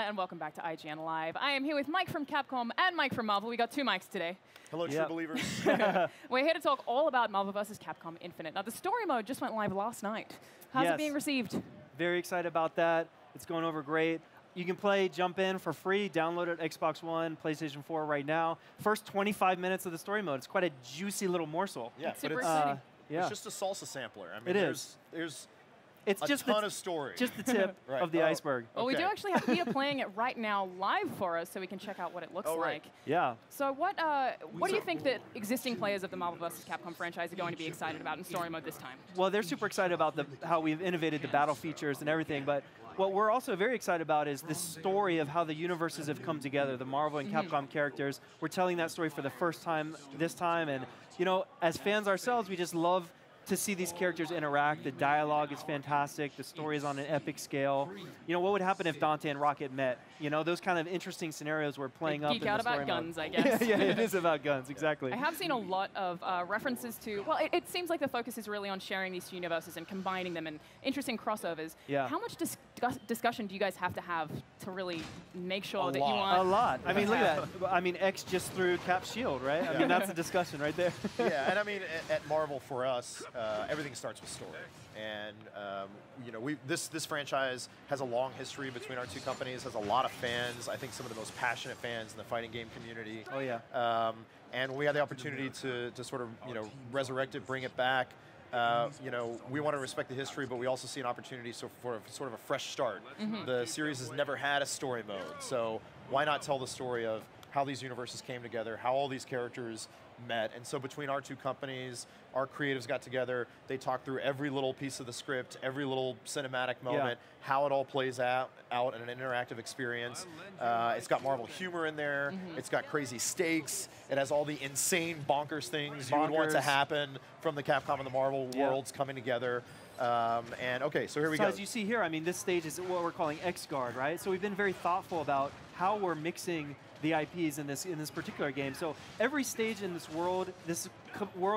and welcome back to IGN Live. I am here with Mike from Capcom and Mike from Marvel. We got two mics today. Hello, true believers. We're here to talk all about Marvel vs. Capcom Infinite. Now, the story mode just went live last night. How's it being received? Very excited about that. It's going over great. You can play, jump in for free, download it Xbox One, PlayStation 4 right now. First 25 minutes of the story mode. It's quite a juicy little morsel. Yeah, it's super exciting. It's just a salsa sampler. I mean, there's a ton of story. Just the tip of the iceberg. Well, we do actually have Peter playing it right now live for us, so we can check out what it looks like. Yeah. So what do you think that existing players of the Marvel vs. Capcom franchise are going to be excited about in story mode this time? Well, they're super excited about how we've innovated the battle features and everything, but what we're also very excited about is the story of how the universes have come together, the Marvel and Capcom characters. We're telling that story for the first time this time, and you know, as fans ourselves, we just love to see these characters interact. The dialogue is fantastic. The story is on an epic scale. You know, what would happen if Dante and Rocket met? You know, those kind of interesting scenarios we're playing up in the story geek out about guns, I guess. Yeah, it is about guns, exactly. I have seen a lot of references to, well, it seems like the focus is really on sharing these two universes and combining them and interesting crossovers. Yeah. How much discussion do you guys have to really make sure that you want... A lot. I mean, look at that. I mean, X just threw Cap's shield, right? I mean, that's a discussion right there. Yeah, and I mean, at Marvel, for us, everything starts with story. And you know, this franchise has a long history between our two companies, has a lot of fans. I think some of the most passionate fans in the fighting game community. Oh yeah. And when we had the opportunity to sort of, you know, resurrect it, bring it back, you know, we want to respect the history, but we also see an opportunity for sort of a fresh start. The series has never had a story mode, so why not tell the story of how these universes came together, how all these characters met. And so between our two companies, our creatives got together, they talked through every little piece of the script, every little cinematic moment, how it all plays out in an interactive experience. It's got Marvel humor in there, it's got crazy stakes, it has all the insane bonkers things you would want to happen from the Capcom and the Marvel worlds coming together. And okay, so here we go. As you see here, I mean, this stage is what we're calling X-Guard, right? So we've been very thoughtful about how we're mixing the IPs in this particular game. So every stage in this world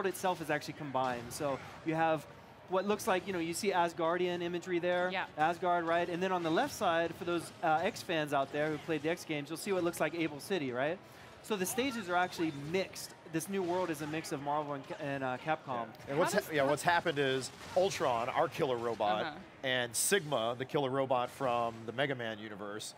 itself is actually combined. So you have what looks like, you know, you see Asgardian imagery there, Asgard, right? And then on the left side, for those X fans out there who played the X games, you'll see what looks like Able City, right? So the stages are actually mixed. This new world is a mix of Marvel and Capcom. And what's happened is Ultron, our killer robot, and Sigma, the killer robot from the Mega Man universe,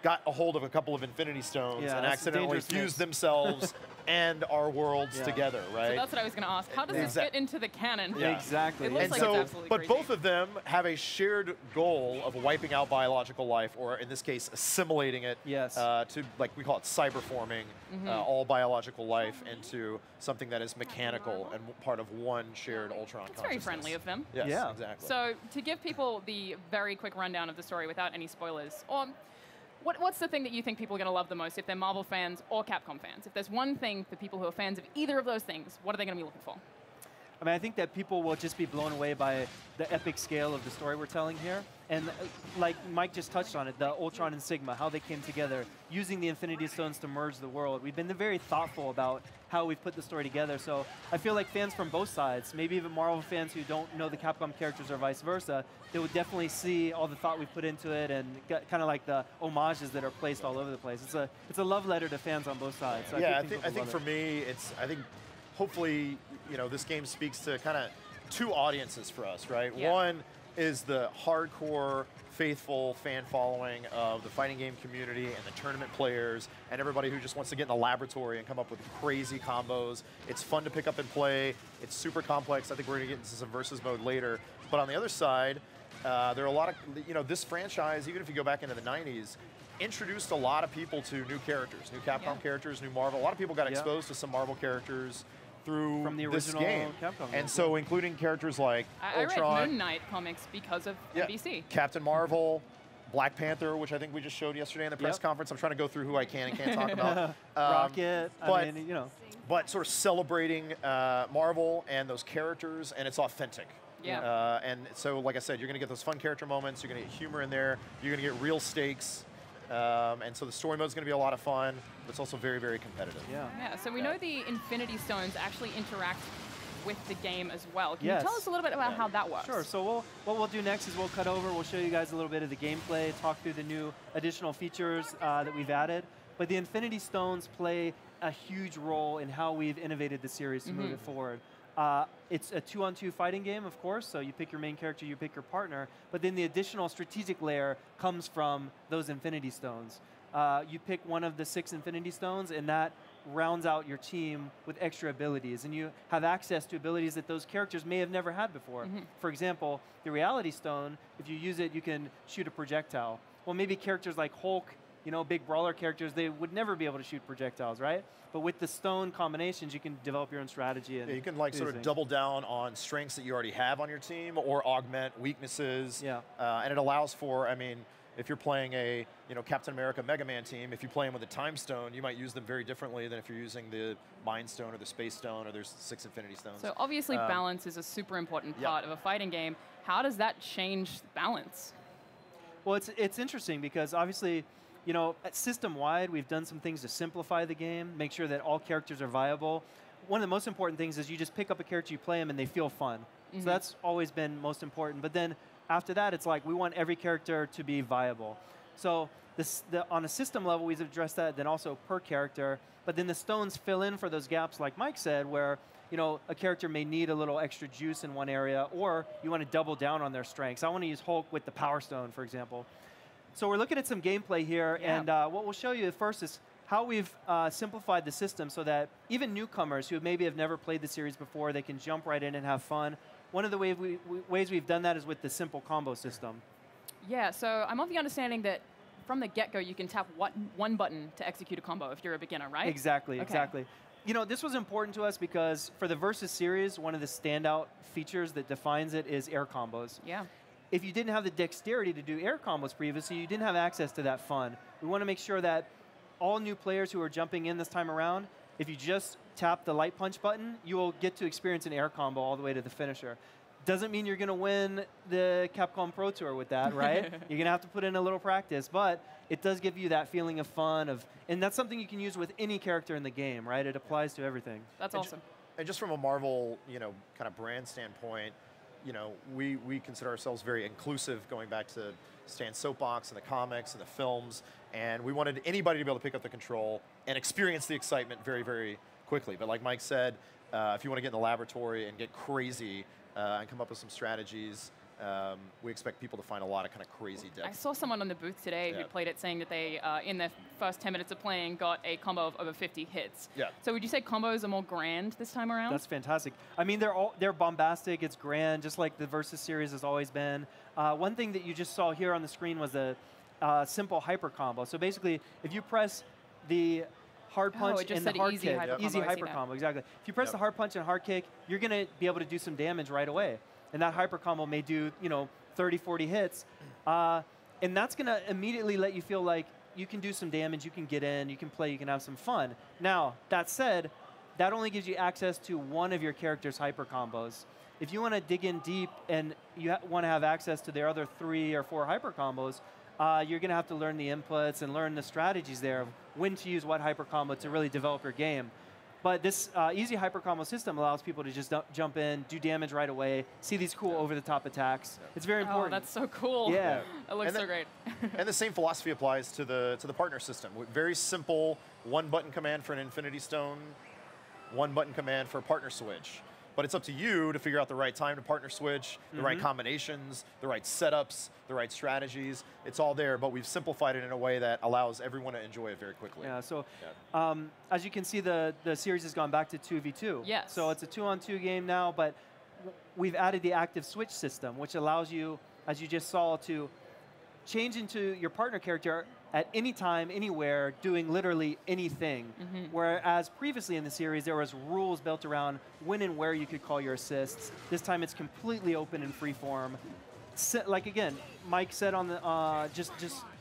got a hold of a couple of Infinity Stones and accidentally fused themselves and our worlds together, right? So that's what I was going to ask. How does this fit into the canon? Yeah. Exactly. It looks like it's absolutely crazy. Both of them have a shared goal of wiping out biological life, or in this case, assimilating it to, like we call it, cyberforming all biological life into something that is mechanical and part of one shared Ultron consciousness. It's very friendly of them. Yes, exactly. So to give people the very quick rundown of the story without any spoilers, what's the thing that you think people are going to love the most if they're Marvel fans or Capcom fans? If there's one thing for people who are fans of either of those things, what are they going to be looking for? I mean, I think that people will just be blown away by the epic scale of the story we're telling here. And like Mike just touched on it, the Ultron and Sigma, how they came together, using the Infinity Stones to merge the world. We've been very thoughtful about how we've put the story together. So I feel like fans from both sides, maybe even Marvel fans who don't know the Capcom characters or vice versa, they would definitely see all the thought we've put into it and kind of like the homages that are placed all over the place. It's a love letter to fans on both sides. So I think for me, hopefully, you know, this game speaks to kind of two audiences for us, right? One is the hardcore, faithful fan following of the fighting game community and the tournament players and everybody who just wants to get in the laboratory and come up with crazy combos. It's fun to pick up and play. It's super complex. I think we're going to get into some versus mode later. But on the other side, there are a lot of, you know, this franchise, even if you go back into the 90s, introduced a lot of people to new characters, new Capcom characters, new Marvel. A lot of people got exposed to some Marvel characters through from the this original game. Capcom. And so including characters like Ultron. I read Moon Knight comics because of NBC. Captain Marvel, Black Panther, which I think we just showed yesterday in the press conference. I'm trying to go through who I can and can't talk about. Rocket, I mean, you know. But sort of celebrating Marvel and those characters, and it's authentic. And so, like I said, you're going to get those fun character moments, you're going to get humor in there, you're going to get real stakes. And so the story mode is going to be a lot of fun, but it's also very, very competitive. So we know the Infinity Stones actually interact with the game as well. Can Yes. you tell us a little bit about how that works? Sure. So what we'll do next is we'll cut over. We'll show you guys a little bit of the gameplay, talk through the new additional features that we've added. But the Infinity Stones play a huge role in how we've innovated the series to move it forward. It's a 2-on-2 fighting game, of course, so you pick your main character, you pick your partner, but then the additional strategic layer comes from those Infinity Stones. You pick one of the 6 Infinity Stones, and that rounds out your team with extra abilities, and you have access to abilities that those characters may have never had before. For example, the Reality Stone, if you use it, you can shoot a projectile. Well, maybe characters like Hulk, you know, big brawler characters, they would never be able to shoot projectiles, right? But with the stone combinations, you can develop your own strategy. And you can like sort of double down on strengths that you already have on your team, or augment weaknesses. Yeah. And it allows for, I mean, if you're playing a Captain America Mega Man team, if you play them with a Time Stone, you might use them very differently than if you're using the Mind Stone or the Space Stone, or there's 6 Infinity Stones. So obviously balance is a super important part of a fighting game. How does that change balance? Well, it's interesting because obviously, you know, system-wide, we've done some things to simplify the game, make sure that all characters are viable. One of the most important things is you just pick up a character, you play them, and they feel fun. So that's always been most important. But then after that, it's like we want every character to be viable. So on a system level, we've addressed that, then also per character. But then the stones fill in for those gaps, like Mike said, where a character may need a little extra juice in one area, or you want to double down on their strengths. I want to use Hulk with the Power Stone, for example. So we're looking at some gameplay here, and what we'll show you first is how we've simplified the system so that even newcomers who maybe have never played the series before, they can jump right in and have fun. One of the ways we've done that is with the simple combo system. Yeah, so I'm of the understanding that from the get-go, you can tap one button to execute a combo if you're a beginner, right? Exactly, exactly. You know, this was important to us because for the Versus series, one of the standout features that defines it is air combos. Yeah. If you didn't have the dexterity to do air combos previously, you didn't have access to that fun. We want to make sure that all new players who are jumping in this time around, if you just tap the light punch button, you will get to experience an air combo all the way to the finisher. Doesn't mean you're going to win the Capcom Pro Tour with that, right? You're going to have to put in a little practice, but it does give you that feeling of fun, and that's something you can use with any character in the game, right? It applies to everything. That's awesome. And just from a Marvel, kind of brand standpoint, we consider ourselves very inclusive, going back to Stan's soapbox and the comics and the films, and we wanted anybody to be able to pick up the control and experience the excitement very, very quickly. But like Mike said, if you want to get in the laboratory and get crazy and come up with some strategies, we expect people to find a lot of kind of crazy depth. I saw someone on the booth today who played it saying that they, in their first 10 minutes of playing, got a combo of over 50 hits. Yeah. So would you say combos are more grand this time around? That's fantastic. I mean, they're bombastic. It's grand, just like the Versus series has always been. One thing that you just saw here on the screen was a simple hyper combo. So basically, if you press the hard punch and the hard kick, easy hyper combo, exactly. If you press the hard punch and hard kick, you're going to be able to do some damage right away. And that hyper combo may do, 30, 40 hits. And that's going to immediately let you feel like you can do some damage, you can get in, you can play, you can have some fun. Now, that said, that only gives you access to one of your character's hyper combos. If you want to dig in deep and you want to have access to their other 3 or 4 hyper combos, you're going to have to learn the inputs and learn the strategies there of when to use what hyper combo to really develop your game. But this easy hyper combo system allows people to just jump in, do damage right away, see these cool over-the-top attacks. It's very important. Oh, that's so cool. Yeah. It looks so great. And the same philosophy applies to the partner system. Very simple, one-button command for an Infinity Stone, one-button command for a partner switch. But it's up to you to figure out the right time to partner switch, the right combinations, the right setups, the right strategies. It's all there, but we've simplified it in a way that allows everyone to enjoy it very quickly. Yeah, so as you can see, the series has gone back to 2v2. Yes. So it's a 2-on-2 game now, but we've added the active switch system, which allows you, as you just saw, to change into your partner character at any time, anywhere, doing literally anything. Whereas previously in the series, there was rules built around when and where you could call your assists. This time it's completely open and free form. Like again, Mike said on the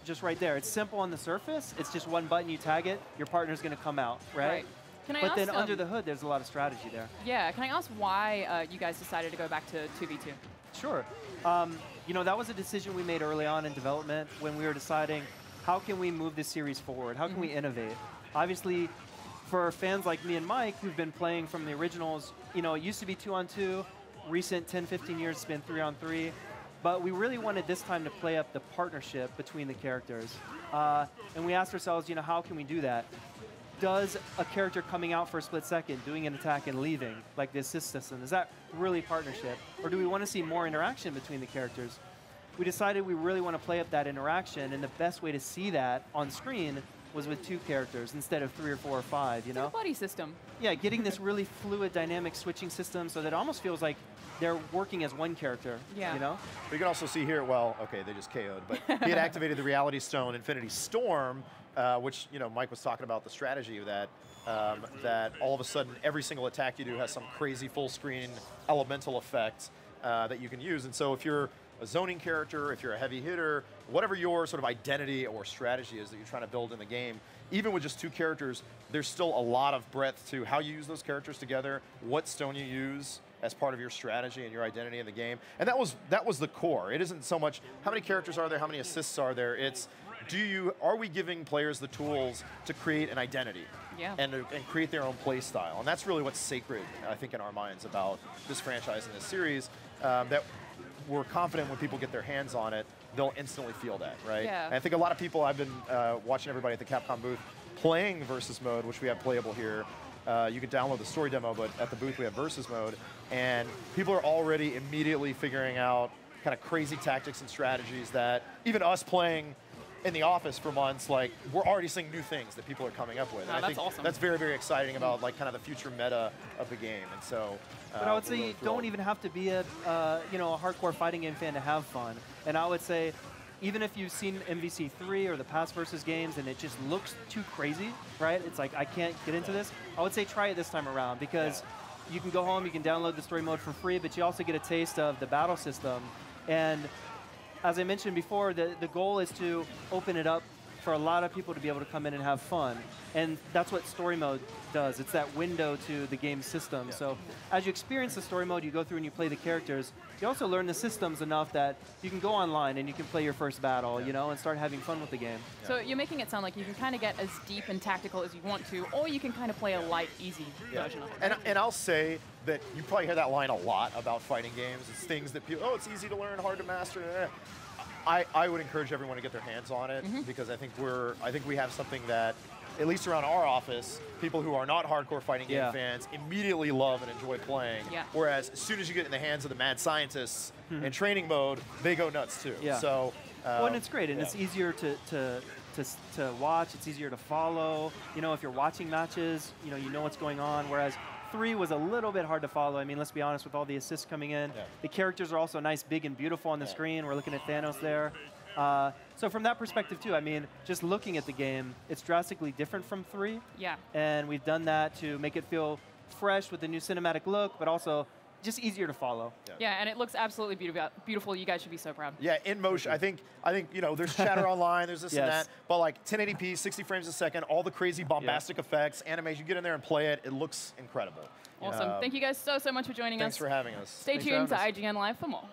just right there. It's simple on the surface. It's just one button, you tag it, your partner's going to come out, right? Can I but ask, then under the hood, there's a lot of strategy there. Yeah, can I ask why you guys decided to go back to 2v2? Sure. That was a decision we made early on in development when we were deciding how can we move this series forward? How can we innovate? Obviously, for fans like me and Mike who've been playing from the originals, you know, it used to be 2-on-2. Recent 10, 15 years, it's been 3-on-3. But we really wanted this time to play up the partnership between the characters. And we asked ourselves, you know, how can we do that? Does a character coming out for a split second, doing an attack and leaving, like the assist system, is that really partnership? Or do we want to see more interaction between the characters? We decided we really want to play up that interaction, and the best way to see that on screen was with 2 characters instead of 3 or 4 or 5, you know? It's a buddy system. Yeah, getting this really fluid dynamic switching system so that it almost feels like they're working as one character, Yeah. you know? But you can also see here, well, okay, they just KO'd, but he had activated the Reality Stone, Infinity Storm, which, you know, Mike was talking about the strategy of that, that all of a sudden every single attack you do has some crazy full screen elemental effect that you can use. And so if you're a zoning character, if you're a heavy hitter, whatever your sort of identity or strategy is that you're trying to build in the game, even with just 2 characters, there's still a lot of breadth to how you use those characters together, what stone you use as part of your strategy and your identity in the game. And that was the core. It isn't so much how many characters are there, how many assists are there, it's are we giving players the tools to create an identity? Yeah. And create their own play style. And that's really what's sacred, I think, in our minds about this franchise and this series, that we're confident when people get their hands on it, they'll instantly feel that, right? Yeah. And I think a lot of people, I've been watching everybody at the Capcom booth playing versus mode, which we have playable here. You can download the story demo, but at the booth we have versus mode, and people are already immediately figuring out kind of crazy tactics and strategies that even us playing in the office for months, like, we're already seeing new things that people are coming up with. Oh, And I that's think awesome. that's very, very exciting about like kind of the future meta of the game. And so, But I would we're say really you thrilled. don't even have to be a you know, a hardcore fighting game fan to have fun. And I would say, even if you've seen MVC3 or the past versus games and it just looks too crazy, right? It's like, I can't get into this. I would say try it this time around, because you can go home, you can download the story mode for free, but you also get a taste of the battle system. And as I mentioned before, the goal is to open it up for a lot of people to be able to come in and have fun. And that's what story mode does. It's that window to the game system. Yeah. So as you experience the story mode, you go through and you play the characters, you also learn the systems enough that you can go online and you can play your first battle, you know, and start having fun with the game. So you're making it sound like you can kind of get as deep and tactical as you want to, or you can kind of play a light, easy version of it. And I'll say that you probably hear that line a lot about fighting games. It's things that people, oh, it's easy to learn, hard to master. I would encourage everyone to get their hands on it, because I think we have something that, at least around our office, people who are not hardcore fighting game fans immediately love and enjoy playing. Yeah. Whereas as soon as you get in the hands of the mad scientists in training mode, they go nuts too. Yeah. So, Well, and it's great, and it's easier to watch. It's easier to follow. You know, if you're watching matches, you know what's going on. Whereas 3 was a little bit hard to follow. I mean, let's be honest, with all the assists coming in. Yeah. The characters are also nice, big, and beautiful on the screen. We're looking at Thanos there. So from that perspective, too, I mean, just looking at the game, it's drastically different from 3. Yeah. And we've done that to make it feel fresh with the new cinematic look, but also just easier to follow. Yeah, and it looks absolutely beautiful. You guys should be so proud. yeah, in motion. I think you know, there's chatter online, there's this and Yes. that, but like 1080p, 60 frames a second, all the crazy bombastic effects, animation. You get in there and play it, it looks incredible. Awesome. Thank you guys so much for joining Thanks us. for having us. Stay Thanks for tuned to having us. IGN Live for more.